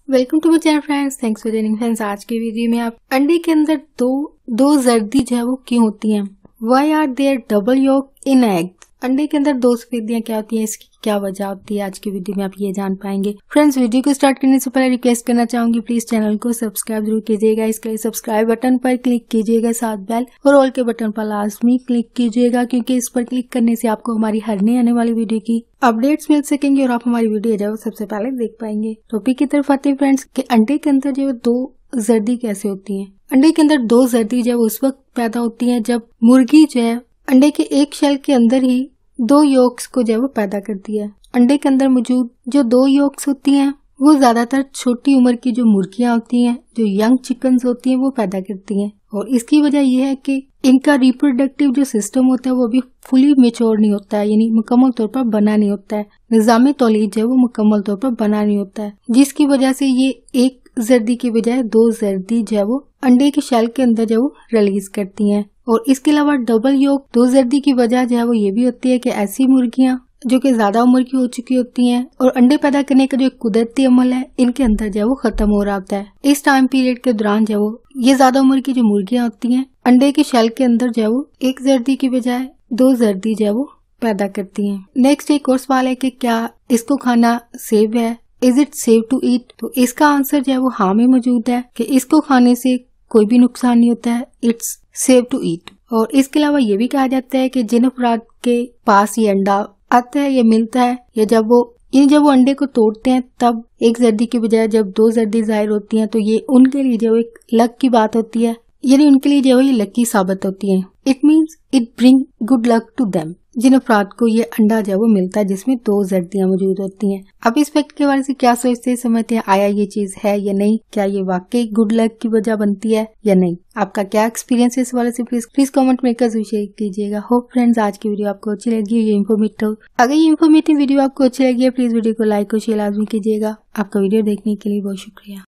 Welcome to my channel friends, thanks for joining friends. आज के video में आप अंडे के अंदर दो जर्दी जो है वो क्यों होती हैं, why are there double yolk in egg. अंडे के अंदर दो सफेदियां क्या होती हैं, इसकी क्या वजह होती है, आज की वीडियो में आप ये जान पाएंगे। फ्रेंड्स, वीडियो को स्टार्ट करने से पहले रिक्वेस्ट करना चाहूंगी, प्लीज चैनल को सब्सक्राइब जरूर कीजिएगा। इसके लिए सब्सक्राइब बटन पर क्लिक कीजिएगा, साथ बेल और ऑल के बटन पर लाजमी क्लिक कीजिएगा, क्योंकि इस पर क्लिक करने से आपको हमारी हर नई आने वाली वीडियो की अपडेट्स मिल सकेंगे और आप हमारी वीडियो जो सबसे पहले देख पाएंगे। टॉपिक की तरफ आते हैं फ्रेंड्स कि अंडे के अंदर जो दो जर्दी कैसे होती है। अंडे के अंदर दो जर्दी जो उस वक्त पैदा होती है जब मुर्गी जो है अंडे के एक शेल के अंदर ही दो योक्स को जो है वो पैदा करती है। अंडे के अंदर मौजूद जो दो योक्स होती हैं वो ज्यादातर छोटी उम्र की जो मुर्गियां होती हैं, जो यंग चिकन्स होती हैं, वो पैदा करती हैं। और इसकी वजह यह है कि इनका रिप्रोडक्टिव जो सिस्टम होता है वो अभी फुली मेच्योर नहीं होता है, यानी मुकम्मल तौर पर बना नहीं होता है। निजाम तौलीद जो है वो मुकम्मल तौर पर बना नहीं होता है, जिसकी वजह से ये एक जर्दी की बजाय दो जर्दी जो है वो अंडे के शेल के अंदर जो रिलीज करती हैं। और इसके अलावा डबल योक दो जर्दी की वजह जो है वो ये भी होती है कि ऐसी मुर्गियां जो कि ज्यादा उम्र की हो चुकी होती हैं और अंडे पैदा करने का जो एक कुदरती अमल है इनके अंदर जो है वो खत्म हो रहा होता है। इस टाइम पीरियड के दौरान जो है वो ये ज्यादा उम्र की जो मुर्गियां होती हैं अंडे के शेल के अंदर जो है वो एक जर्दी की बजाय दो जर्दी जो है वो पैदा करती हैं। नेक्स्ट एक और सवाल है कि क्या इसको खाना सेफ है, is it safe to eat. तो इसका आंसर जो है वो हाँ में मौजूद है कि इसको खाने से कोई भी नुकसान नहीं होता है, इट्स सेफ टू ईट। और इसके अलावा ये भी कहा जाता है कि जिन अफराद के पास ये अंडा आता है या मिलता है, या जब वो अंडे को तोड़ते हैं तब एक जर्दी की बजाय जब दो जर्दी जाहिर होती हैं, तो ये उनके लिए जो एक लक की बात होती है, यानी उनके लिए जो ये लकी साबित होती है। It means it bring good luck to them. जिन अफराद को ये अंडा जो वो मिलता है जिसमें दो जर्दियां मौजूद होती हैं। अब इस फैक्ट के बारे में क्या सोचते हैं, समझते हैं, आया ये चीज है या नहीं, क्या ये वाकई गुड लक की वजह बनती है या नहीं, आपका क्या एक्सपीरियंस है इस वाले से प्लीज कमेंट में शेयर कीजिएगा। होप फ्रेंड्स आज की वीडियो आपको अच्छी लगी, ये इन्फॉर्मेटिव। अगर ये इन्फॉर्मेटिव वीडियो आपको अच्छी लगी है प्लीज वीडियो को लाइक और शेयर लाजमी कीजिएगा। आपका वीडियो देखने के लिए बहुत शुक्रिया।